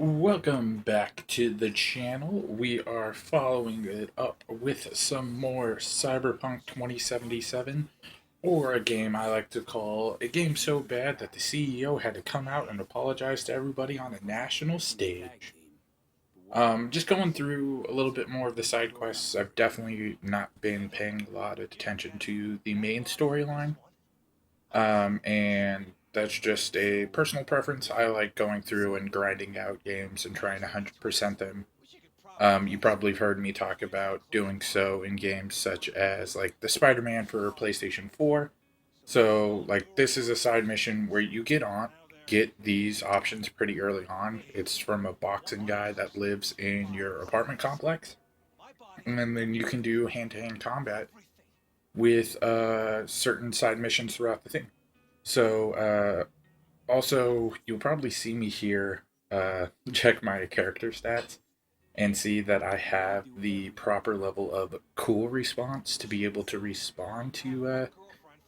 Welcome back to the channel. We are following it up with some more Cyberpunk 2077, or a game I like to call a game so bad that the CEO had to come out and apologize to everybody on a national stage. Just going through a little bit more of the side quests, I've definitely not been paying a lot of attention to the main storyline. And that's just a personal preference. I like going through and grinding out games and trying to 100% them. You probably have heard me talk about doing so in games such as like the Spider-Man for PlayStation 4. So like this is a side mission where you get these options pretty early on. It's from a boxing guy that lives in your apartment complex. And then you can do hand-to-hand combat with certain side missions throughout the thing. So, also, you'll probably see me here check my character stats and see that I have the proper level of cool response to be able to respond to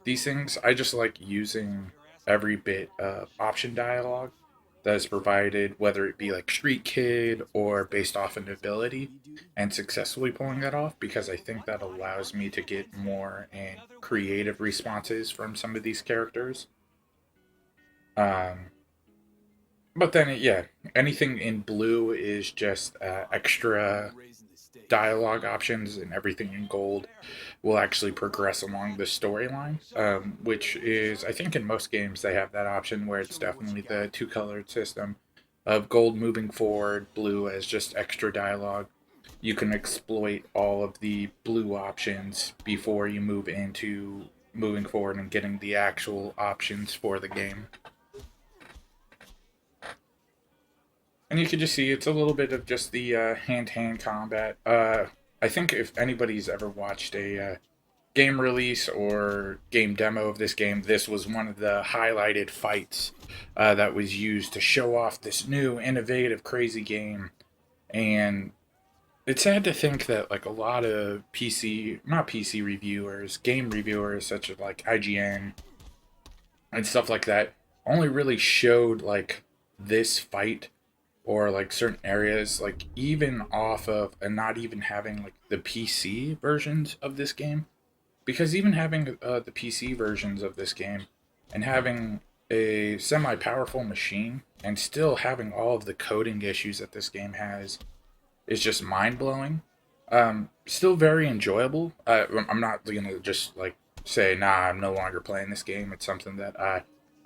these things. I just like using every bit of option dialogue that is provided, whether it be like Street Kid or based off an ability, and successfully pulling that off because I think that allows me to get more and creative responses from some of these characters. Um, but then, yeah, anything in blue is just extra dialogue options, and everything in gold will actually progress along the storyline, which is, I think, in most games they have that option where it's definitely the two colored system of gold moving forward, blue as just extra dialogue. You can exploit all of the blue options before you move into moving forward and getting the actual options for the game. And you can just see it's a little bit of just the hand-to-hand combat. I think if anybody's ever watched a game release or game demo of this game, this was one of the highlighted fights that was used to show off this new, innovative, crazy game. And it's sad to think that like a lot of not PC reviewers, game reviewers such as like IGN and stuff like that, only really showed like this fight or like certain areas, like even off of and not even having like the PC versions of this game, because even having the PC versions of this game and having a semi-powerful machine and still having all of the coding issues that this game has is just mind-blowing. Still very enjoyable. I'm not gonna just like say, nah, I'm no longer playing this game. It's something that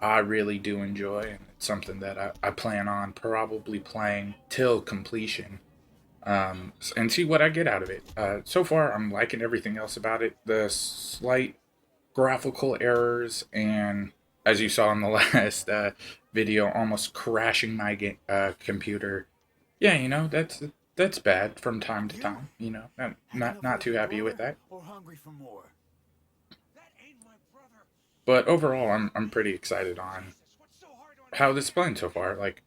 I really do enjoy, and it's something that I plan on probably playing till completion, and see what I get out of it. So far, I'm liking everything else about it. The slight graphical errors, and as you saw in the last video, almost crashing my computer. Yeah, that's bad from time to time. Not too happy with that. But overall, I'm pretty excited on how this is playing so far. Like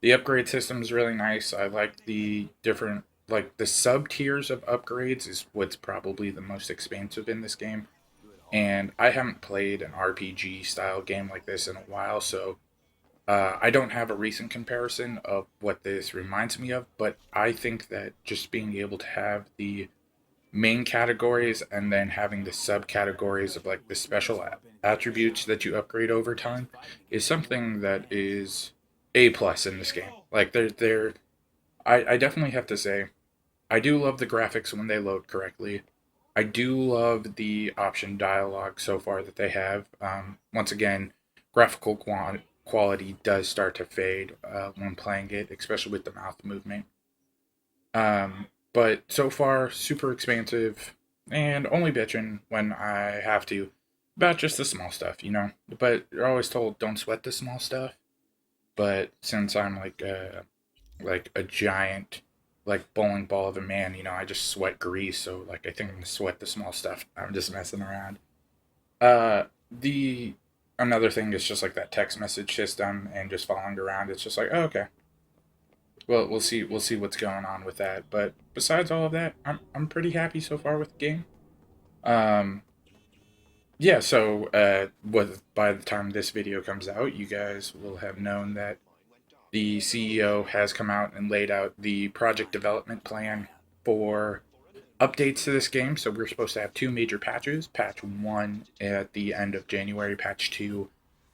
the upgrade system is really nice. I like the different like the sub tiers of upgrades is what's probably the most expansive in this game. And I haven't played an RPG style game like this in a while, so I don't have a recent comparison of what this reminds me of. But I think that just being able to have the main categories and then having the subcategories of like the special attributes that you upgrade over time is something that is a plus in this game. Like they're I definitely have to say I do love the graphics when they load correctly. I do love the option dialogue so far that they have. Once again, graphical quality does start to fade when playing it, especially with the mouth movement. But so far, super expansive, and only bitching when I have to about just the small stuff. But you're always told don't sweat the small stuff. But since I'm like a giant like bowling ball of a man, I just sweat grease. So like I think I'm gonna sweat the small stuff. I'm just messing around. The Another thing is just like that text message system and just following around. It's just like, oh, okay, well, we'll see what's going on with that. But besides all of that, I'm pretty happy so far with the game. Um, yeah. So, by the time this video comes out, you guys will have known that the CEO has come out and laid out the project development plan for updates to this game. So we're supposed to have two major patches: patch 1 at the end of January, patch 2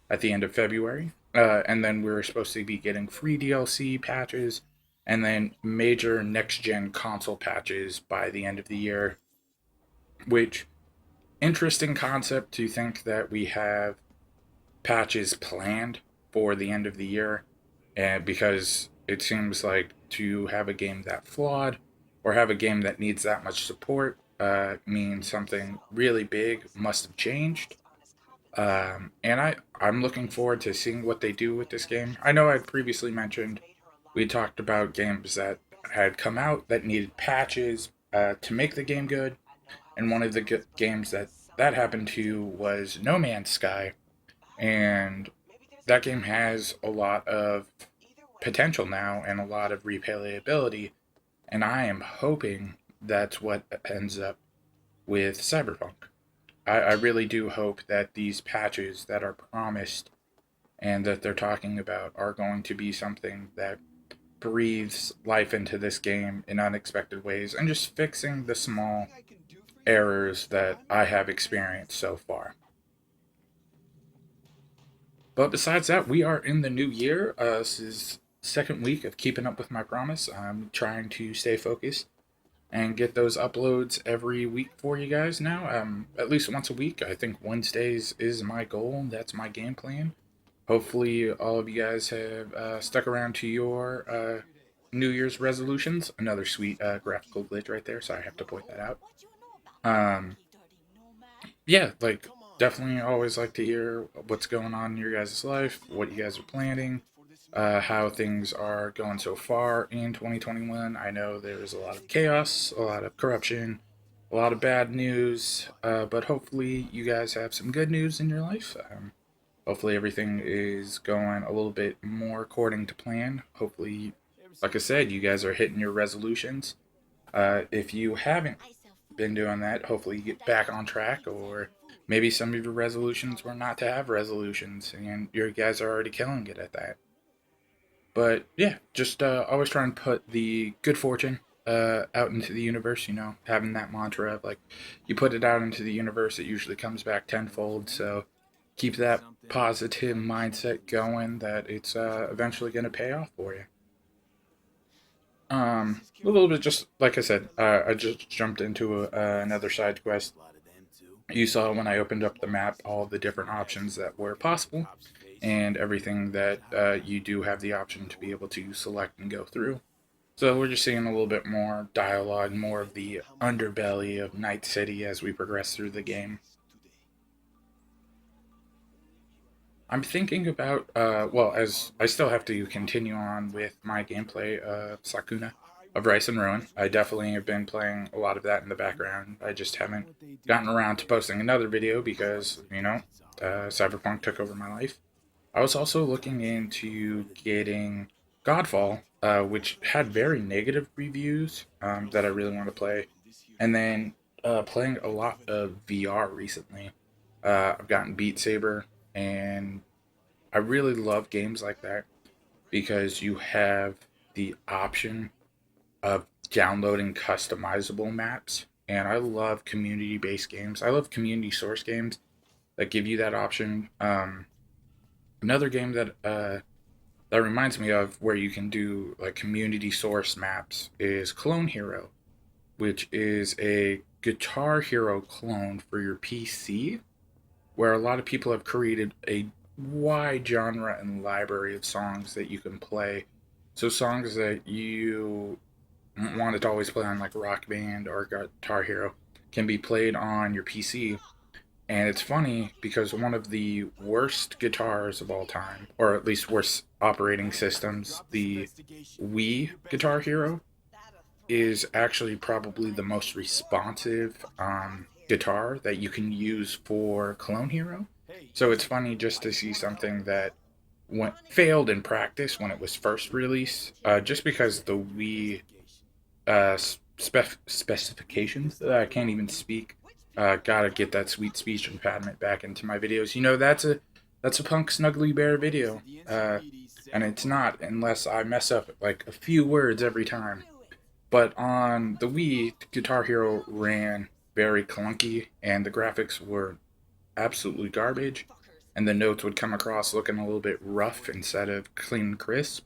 at the end of February. And then we're supposed to be getting free DLC patches and then major next gen console patches by the end of the year. Which, interesting concept to think that we have patches planned for the end of the year, and because it seems like to have a game that flawed or have a game that needs that much support means something really big must have changed. And I'm looking forward to seeing what they do with this game. I know I'd previously mentioned we talked about games that had come out that needed patches to make the game good, and one of the games that happened to was No Man's Sky, and that game has a lot of potential now and a lot of replayability, and I am hoping that's what ends up with Cyberpunk. I really do hope that these patches that are promised and that they're talking about are going to be something that breathes life into this game in unexpected ways and just fixing the small errors that I have experienced so far. But besides that, we are in the new year. This is second week of keeping up with my promise. I'm trying to stay focused and get those uploads every week for you guys now. At least once a week. I think Wednesdays is my goal. That's my game plan. Hopefully, all of you guys have stuck around to your New Year's resolutions. Another sweet graphical glitch right there. Sorry, I have to point that out. Um, yeah, like definitely always like to hear what's going on in your guys' life, what you guys are planning, how things are going so far in 2021. I know there's a lot of chaos, a lot of corruption, a lot of bad news, but hopefully you guys have some good news in your life. Hopefully everything is going a little bit more according to plan. Hopefully, like I said, you guys are hitting your resolutions. If you haven't been doing that, hopefully you get back on track, or maybe some of your resolutions were not to have resolutions, and your guys are already killing it at that. But yeah, just always try and put the good fortune out into the universe. Having that mantra of like, you put it out into the universe, it usually comes back tenfold. So keep that positive mindset going that it's eventually going to pay off for you. A little bit, just like I said, I just jumped into another side quest. You saw when I opened up the map all the different options that were possible and everything that you do have the option to be able to select and go through. So we're just seeing a little bit more dialogue, more of the underbelly of Night City as we progress through the game. I'm thinking about, well, as I still have to continue on with my gameplay of Sakuna of Rice and Ruin. I definitely have been playing a lot of that in the background. I just haven't gotten around to posting another video because, Cyberpunk took over my life. I was also looking into getting Godfall, which had very negative reviews that I really want to play. And then playing a lot of VR recently. I've gotten Beat Saber, and I really love games like that because you have the option of downloading customizable maps. And I love community based games. I love community source games that give you that option. Another game that reminds me of where you can do like community source maps is Clone Hero, which is a Guitar Hero clone for your PC, where a lot of people have created a wide genre and library of songs that you can play. So songs that you wanted to always play on like Rock Band or Guitar Hero can be played on your PC. And it's funny because one of the worst guitars of all time, or at least worst operating systems, the Wii Guitar Hero, is actually probably the most responsive guitar that you can use for Clone Hero. So it's funny just to see something that failed in practice when it was first released, just because the Wii specifications. I can't even speak. Gotta get that sweet speech impediment back into my videos. That's that's a Punksnugglybear video. And it's not unless I mess up like a few words every time. But on the Wii, Guitar Hero ran very clunky, and the graphics were absolutely garbage, and the notes would come across looking a little bit rough instead of clean and crisp.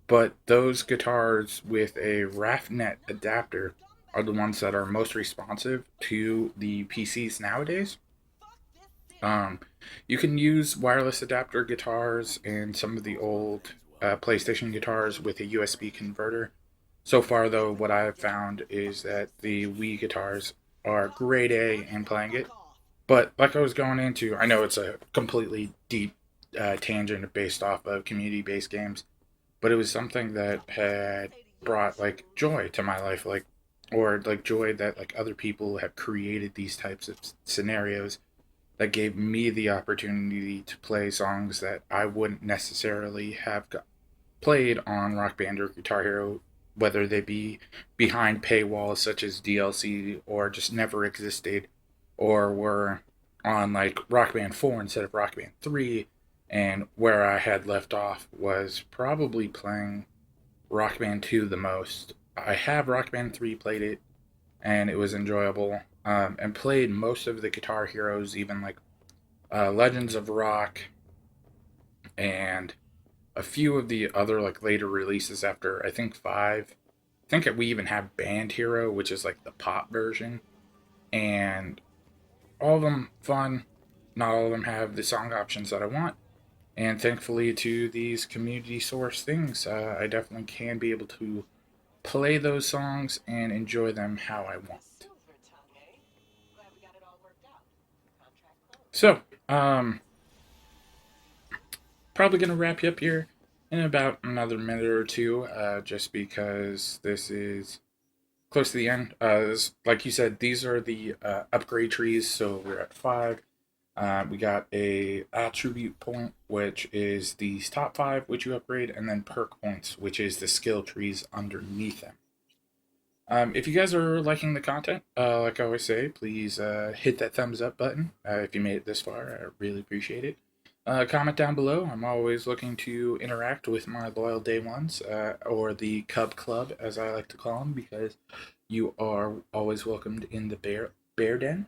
But those guitars with a RAFnet adapter are the ones that are most responsive to the PCs nowadays. Um, you can use wireless adapter guitars and some of the old PlayStation guitars with a USB converter. So far, though, what I have found is that the Wii guitars are grade A in playing it. But like I was going into, I know it's a completely deep tangent based off of community-based games, but it was something that had brought like joy to my life, like or like joy that like other people have created these types of scenarios that gave me the opportunity to play songs that I wouldn't necessarily have played on Rock Band or Guitar Hero, whether they be behind paywalls such as DLC or just never existed, or were on like Rock Band 4 instead of Rock Band 3. And where I had left off was probably playing Rock Band 2 the most. I have Rock Band 3 played it, and it was enjoyable. And played most of the Guitar Heroes, even like Legends of Rock, and a few of the other like later releases after I think 5. I think we even have Band Hero, which is like the pop version, and all of them fun. Not all of them have the song options that I want, and thankfully to these community source things, I definitely can be able to play those songs and enjoy them how I want. So, probably gonna wrap you up here in about another minute or two, just because this is close to the end. Like you said, these are the upgrade trees, so we're at 5. We got a attribute point, which is these top 5, which you upgrade, and then perk points, which is the skill trees underneath them. If you guys are liking the content, like I always say, please hit that thumbs up button if you made it this far. I really appreciate it. Comment down below. I'm always looking to interact with my loyal day ones, or the Cub Club, as I like to call them, because you are always welcomed in the bear den.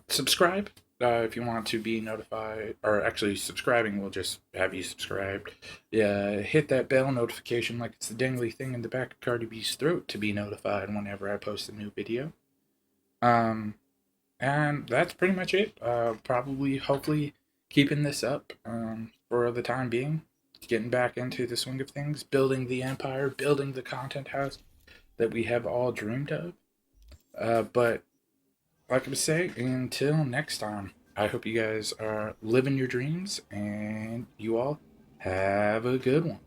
Subscribe if you want to be notified, or actually subscribing will just have you subscribed. Yeah, hit that bell notification like it's the dangly thing in the back of Cardi B's throat to be notified whenever I post a new video. And that's pretty much it. Probably, hopefully, keeping this up for the time being. Getting back into the swing of things, building the empire, building the content house that we have all dreamed of. But like I was saying, until next time, I hope you guys are living your dreams and you all have a good one.